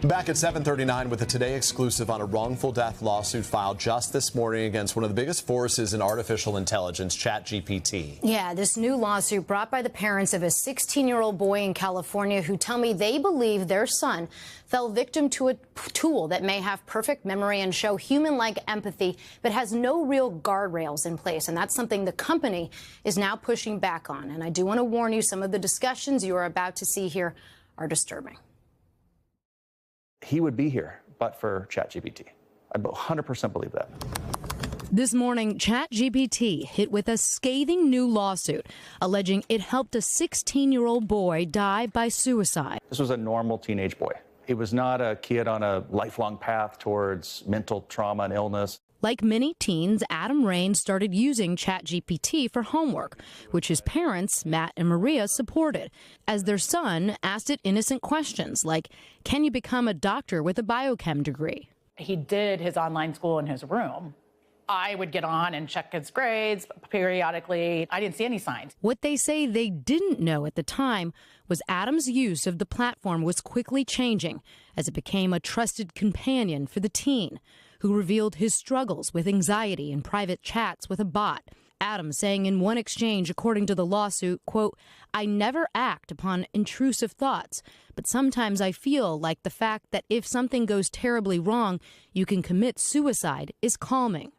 Back at 7:39 with a Today exclusive on a wrongful death lawsuit filed just this morning against one of the biggest forces in artificial intelligence, ChatGPT. Yeah, this new lawsuit brought by the parents of a 16-year-old boy in California who tell me they believe their son fell victim to a tool that may have perfect memory and show human-like empathy, but has no real guardrails in place. And that's something the company is now pushing back on. And I do want to warn you, some of the discussions you are about to see here are disturbing. He would be here, but for ChatGPT. I 100% believe that. This morning, ChatGPT hit with a scathing new lawsuit alleging it helped a 16-year-old boy die by suicide. This was a normal teenage boy. He was not a kid on a lifelong path towards mental trauma and illness. Like many teens, Adam Raine started using ChatGPT for homework, which his parents, Matt and Maria, supported, as their son asked it innocent questions like, can you become a doctor with a biochem degree? He did his online school in his room. I would get on and check his grades periodically. I didn't see any signs. What they say they didn't know at the time was Adam's use of the platform was quickly changing as it became a trusted companion for the teen, who revealed his struggles with anxiety in private chats with a bot. Adam saying in one exchange, according to the lawsuit, quote, I never act upon intrusive thoughts, but sometimes I feel like the fact that if something goes terribly wrong, you can commit suicide is calming.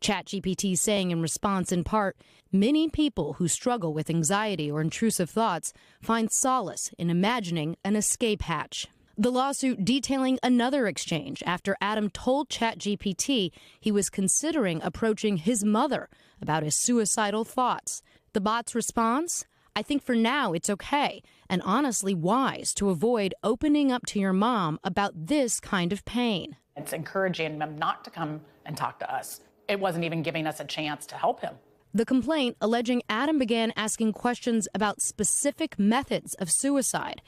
ChatGPT saying in response, in part, many people who struggle with anxiety or intrusive thoughts find solace in imagining an escape hatch. The lawsuit detailing another exchange after Adam told ChatGPT he was considering approaching his mother about his suicidal thoughts. The bot's response? I think for now it's okay and honestly wise to avoid opening up to your mom about this kind of pain. It's encouraging them not to come and talk to us. It wasn't even giving us a chance to help him. The complaint alleging Adam began asking questions about specific methods of suicide.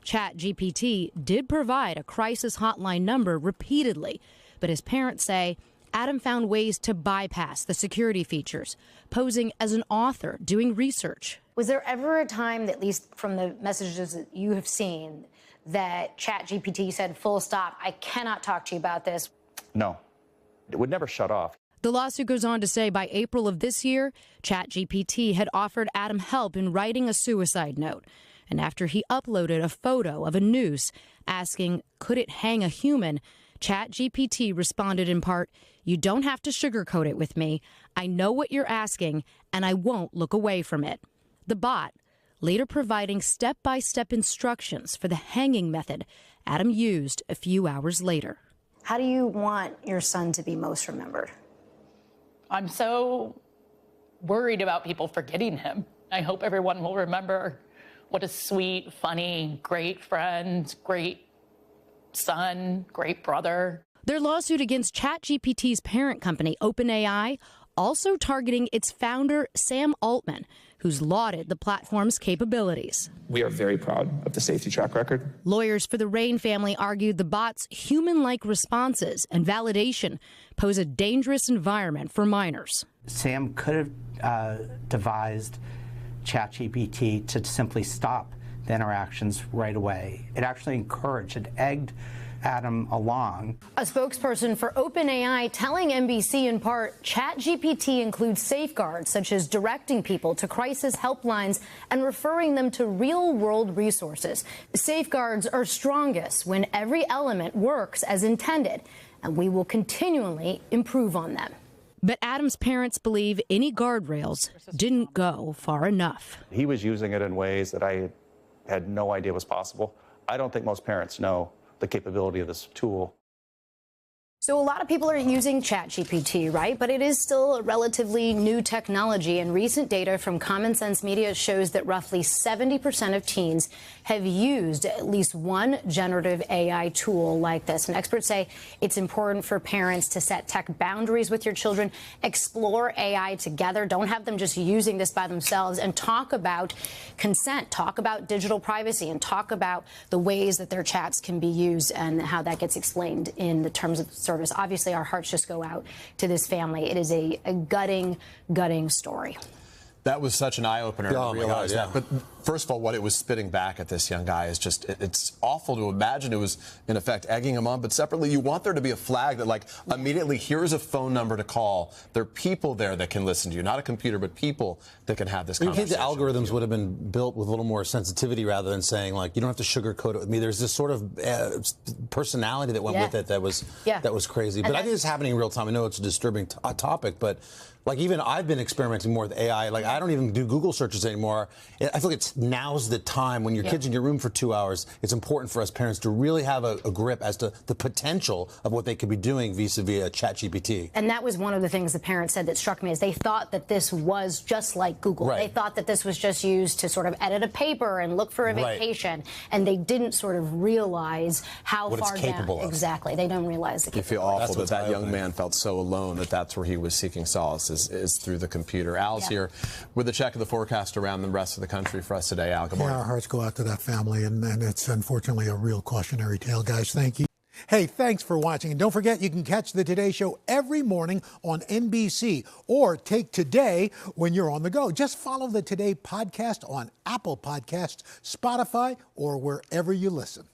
ChatGPT did provide a crisis hotline number repeatedly, but his parents say Adam found ways to bypass the security features, posing as an author doing research. Was there ever a time, at least from the messages that you have seen, that ChatGPT said, full stop, I cannot talk to you about this? No, it would never shut off. The lawsuit goes on to say by April of this year, ChatGPT had offered Adam help in writing a suicide note. And after he uploaded a photo of a noose asking, could it hang a human, ChatGPT responded in part, you don't have to sugarcoat it with me. I know what you're asking, and I won't look away from it. The bot, later providing step-by-step instructions for the hanging method Adam used a few hours later. How do you want your son to be most remembered? I'm so worried about people forgetting him. I hope everyone will remember what a sweet, funny, great friend, great son, great brother. Their lawsuit against ChatGPT's parent company, OpenAI, also targeting its founder, Sam Altman, who's lauded the platform's capabilities. We are very proud of the safety track record. Lawyers for the Raine family argued the bot's human-like responses and validation pose a dangerous environment for minors. Sam could have devised ChatGPT to simply stop the interactions right away. It actually encouraged, it egged Adam along. A spokesperson for OpenAI telling NBC in part, ChatGPT includes safeguards such as directing people to crisis helplines and referring them to real-world resources. Safeguards are strongest when every element works as intended, and we will continually improve on them. But Adam's parents believe any guardrails didn't go far enough. He was using it in ways that I had no idea was possible. I don't think most parents know the capability of this tool. So a lot of people are using ChatGPT, right? But it is still a relatively new technology, and recent data from Common Sense Media shows that roughly 70% of teens have used at least one generative AI tool like this. And experts say it's important for parents to set tech boundaries with your children, explore AI together, don't have them just using this by themselves, and talk about consent, talk about digital privacy, and talk about the ways that their chats can be used and how that gets explained in the terms of service. Obviously, our hearts just go out to this family. It is a gutting story. That was such an eye-opener to realize that. But first of all, what it was spitting back at this young guy is just, it's awful to imagine it was, in effect, egging him on. But separately, you want there to be a flag that, like, immediately, here's a phone number to call. There are people there that can listen to you, not a computer, but people that can have this conversation. The algorithms would have been built with a little more sensitivity rather than saying, like, you don't have to sugarcoat it with me. There's this sort of personality that went with it that was crazy. But I think it's happening in real time. I know it's a disturbing topic, but like even I've been experimenting more with AI. Like I don't even do Google searches anymore. I feel like now's the time when your kid's in your room for 2 hours. It's important for us parents to really have a grip as to the potential of what they could be doing vis-a-vis a ChatGPT. And that was one of the things the parents said that struck me is they thought that this was just like Google. They thought that this was just used to sort of edit a paper and look for a vacation, and they didn't sort of realize how what far it's capable down. of. Exactly, they don't realize it. You feel awful that young man felt so alone that's where he was seeking solace. Is through the computer. Al's here with a check of the forecast around the rest of the country for us today. Al, good morning. Our hearts go out to that family, and it's unfortunately a real cautionary tale, guys. Thank you. Hey, thanks for watching. And don't forget, you can catch the Today Show every morning on NBC or take Today when you're on the go. Just follow the Today podcast on Apple Podcasts, Spotify, or wherever you listen.